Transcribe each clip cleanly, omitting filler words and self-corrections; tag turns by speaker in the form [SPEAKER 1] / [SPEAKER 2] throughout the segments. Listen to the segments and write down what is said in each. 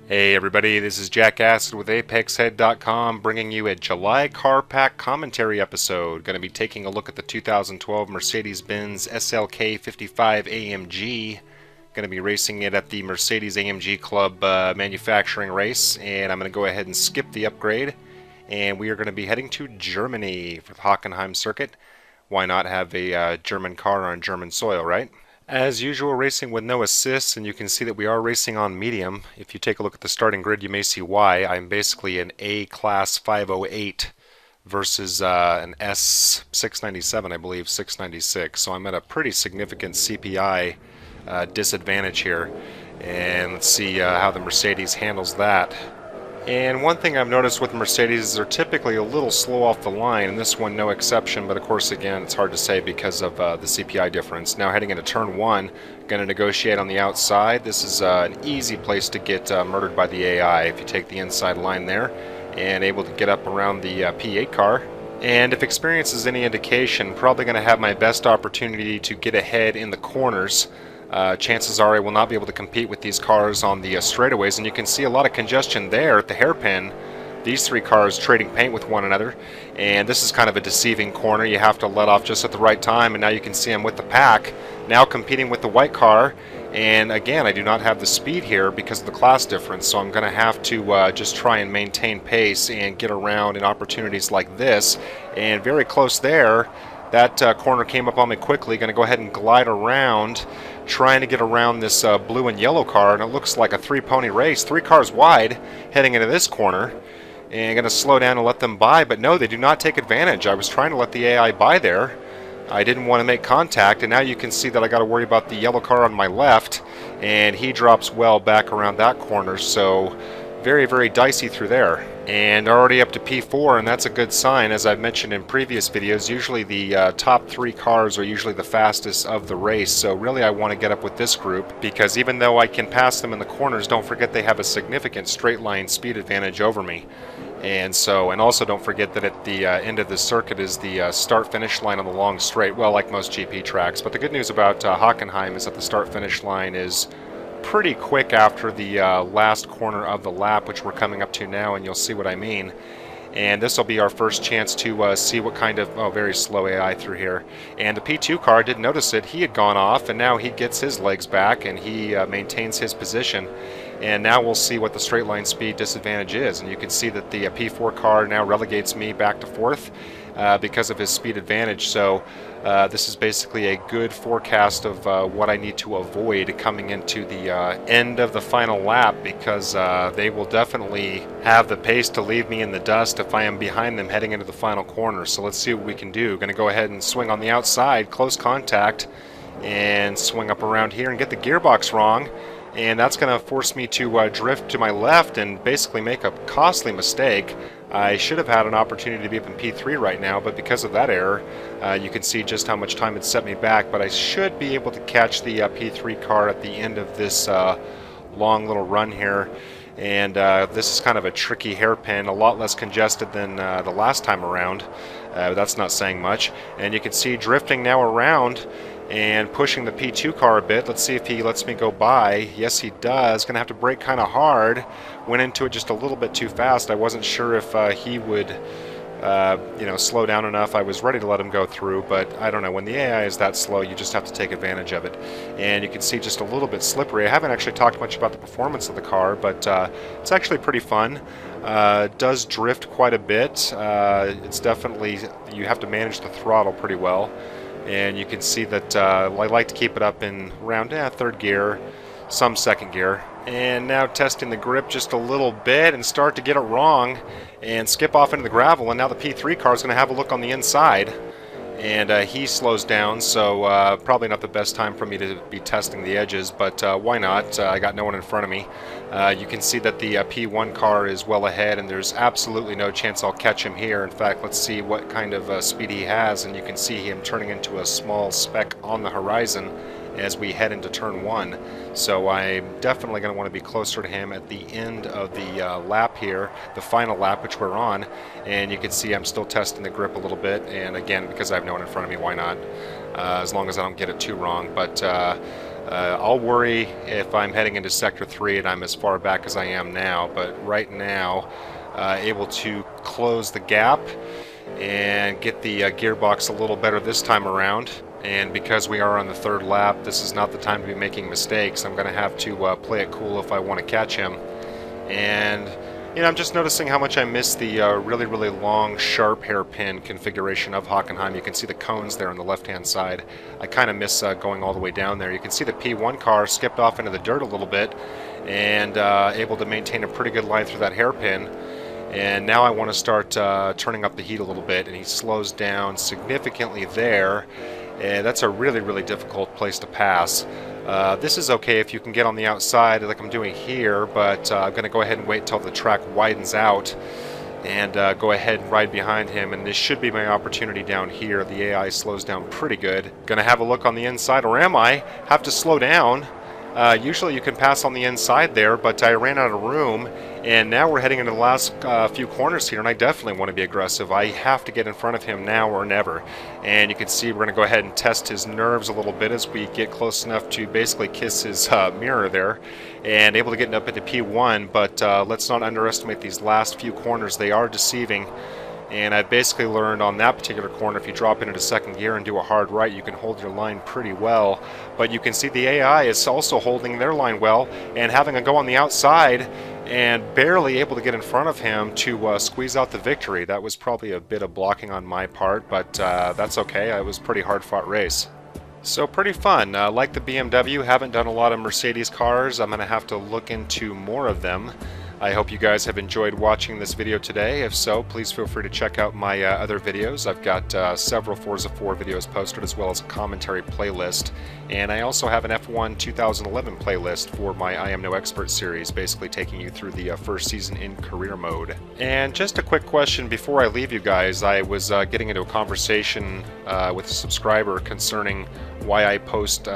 [SPEAKER 1] Hey everybody, this is Jack Acid with ApexHead.com bringing you a July Car Pack commentary episode. Going to be taking a look at the 2012 Mercedes-Benz SLK55 AMG. Going to be racing it at the Mercedes AMG Club manufacturing race, and I'm going to go ahead and skip the upgrade. And we are going to be heading to Germany for the Hockenheim circuit. Why not have a German car on German soil, right? As usual, racing with no assists, and you can see that we are racing on medium. If you take a look at the starting grid, you may see why. I'm basically an A-Class 508 versus an S697, I believe, 696. So I'm at a pretty significant CPI disadvantage here. And let's see how the Mercedes handles that. And one thing I've noticed with Mercedes is they're typically a little slow off the line, and this one no exception, but of course again it's hard to say because of the CPI difference. Now heading into turn one, going to negotiate on the outside. This is an easy place to get murdered by the AI if you take the inside line there and able to get up around the P8 car. And if experience is any indication, probably going to have my best opportunity to get ahead in the corners. Chances are I will not be able to compete with these cars on the straightaways, and you can see a lot of congestion there at the hairpin. These three cars trading paint with one another, and this is kind of a deceiving corner. You have to let off just at the right time, and now you can see I'm with the pack, now competing with the white car. And again, I do not have the speed here because of the class difference, so I'm going to have to just try and maintain pace and get around in opportunities like this. And very close there. That corner came up on me quickly. Going to go ahead and glide around, trying to get around this blue and yellow car, and it looks like a three-pony race. 3 cars wide heading into this corner, and going to slow down and let them by, but no, they do not take advantage. I was trying to let the AI by there. I didn't want to make contact, and now you can see that I got to worry about the yellow car on my left, and he drops well back around that corner, so very, very dicey through there. And already up to P4, and that's a good sign. As I've mentioned in previous videos, usually the top 3 cars are usually the fastest of the race, so really I want to get up with this group, because even though I can pass them in the corners, don't forget they have a significant straight line speed advantage over me. And also don't forget that at the end of the circuit is the start-finish line on the long straight, well, like most GP tracks. But the good news about Hockenheim is that the start-finish line is pretty quick after the last corner of the lap, which we're coming up to now, and you'll see what I mean. And this will be our first chance to see what kind of very slow AI through here. And the P2 car, didn't notice it, he had gone off, and now he gets his legs back and he maintains his position. And now we'll see what the straight line speed disadvantage is, and you can see that the P4 car now relegates me back to 4th because of his speed advantage. So this is basically a good forecast of what I need to avoid coming into the end of the final lap, because they will definitely have the pace to leave me in the dust if I am behind them heading into the final corner. So let's see what we can do. Going to go ahead and swing on the outside, close contact, and swing up around here and get the gearbox wrong. And that's going to force me to drift to my left and basically make a costly mistake. I should have had an opportunity to be up in P3 right now, but because of that error, you can see just how much time it set me back. But I should be able to catch the P3 car at the end of this long little run here. And this is kind of a tricky hairpin, a lot less congested than the last time around. That's not saying much. And you can see drifting now around and pushing the P2 car a bit. Let's see if he lets me go by. Yes, he does. Gonna have to brake kind of hard. Went into it just a little bit too fast. I wasn't sure if he would slow down enough. I was ready to let him go through, but I don't know. When the AI is that slow, you just have to take advantage of it. And you can see just a little bit slippery. I haven't actually talked much about the performance of the car, but it's actually pretty fun. It does drift quite a bit. It's definitely, you have to manage the throttle pretty well. And you can see that I like to keep it up in around 3rd gear, some 2nd gear. And now testing the grip just a little bit and start to get it wrong and skip off into the gravel. And now the P3 car is going to have a look on the inside. And he slows down, so probably not the best time for me to be testing the edges, but why not? I got no one in front of me. You can see that the P1 car is well ahead, and there's absolutely no chance I'll catch him here. In fact, let's see what kind of speed he has, and you can see him turning into a small speck on the horizon as we head into turn 1. So I'm definitely going to want to be closer to him at the end of the lap here, the final lap which we're on. And you can see I'm still testing the grip a little bit, and again, because I have no one in front of me, why not? As long as I don't get it too wrong. But I'll worry if I'm heading into Sector 3 and I'm as far back as I am now, but right now able to close the gap and get the gearbox a little better this time around. And because we are on the third lap, this is not the time to be making mistakes. I'm going to have to play it cool if I want to catch him. And you know, I'm just noticing how much I miss the really long, sharp hairpin configuration of Hockenheim. You can see the cones there on the left-hand side. I kind of miss going all the way down there. You can see the P1 car skipped off into the dirt a little bit and able to maintain a pretty good line through that hairpin. And now I want to start turning up the heat a little bit, and he slows down significantly there. And that's a really difficult place to pass. This is okay if you can get on the outside like I'm doing here, but I'm going to go ahead and wait until the track widens out and go ahead and ride behind him, and this should be my opportunity down here. The AI slows down pretty good. Going to have a look on the inside, or am I? Have to slow down. Usually you can pass on the inside there, but I ran out of room, and now we're heading into the last few corners here, and I definitely want to be aggressive. I have to get in front of him now or never. And you can see we're going to go ahead and test his nerves a little bit as we get close enough to basically kiss his mirror there, and able to get up into P1, but let's not underestimate these last few corners. They are deceiving. And I've basically learned on that particular corner, if you drop into second gear and do a hard right, you can hold your line pretty well. But you can see the AI is also holding their line well and having a go on the outside and barely able to get in front of him to squeeze out the victory. That was probably a bit of blocking on my part, but that's okay. It was a pretty hard-fought race. So pretty fun. Like the BMW, haven't done a lot of Mercedes cars. I'm going to have to look into more of them. I hope you guys have enjoyed watching this video today. If so, please feel free to check out my other videos. I've got several Forza 4 videos posted, as well as a commentary playlist. And I also have an F1 2011 playlist for my I Am No Expert series, basically taking you through the first season in career mode. And just a quick question before I leave you guys. I was getting into a conversation with a subscriber concerning why I post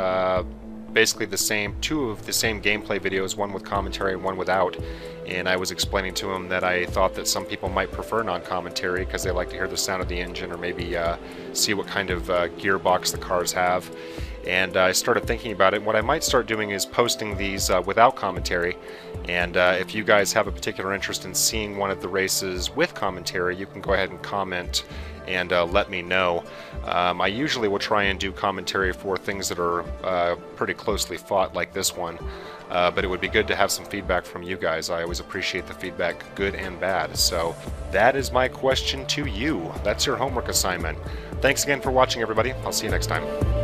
[SPEAKER 1] basically two of the same gameplay videos, one with commentary and one without. And I was explaining to him that I thought that some people might prefer non-commentary because they like to hear the sound of the engine, or maybe see what kind of gearbox the cars have. And I started thinking about it. What I might start doing is posting these without commentary. And if you guys have a particular interest in seeing one of the races with commentary, you can go ahead and comment and let me know. I usually will try and do commentary for things that are pretty closely fought, like this one. But it would be good to have some feedback from you guys. I always appreciate the feedback, good and bad. So that is my question to you. That's your homework assignment. Thanks again for watching, everybody. I'll see you next time.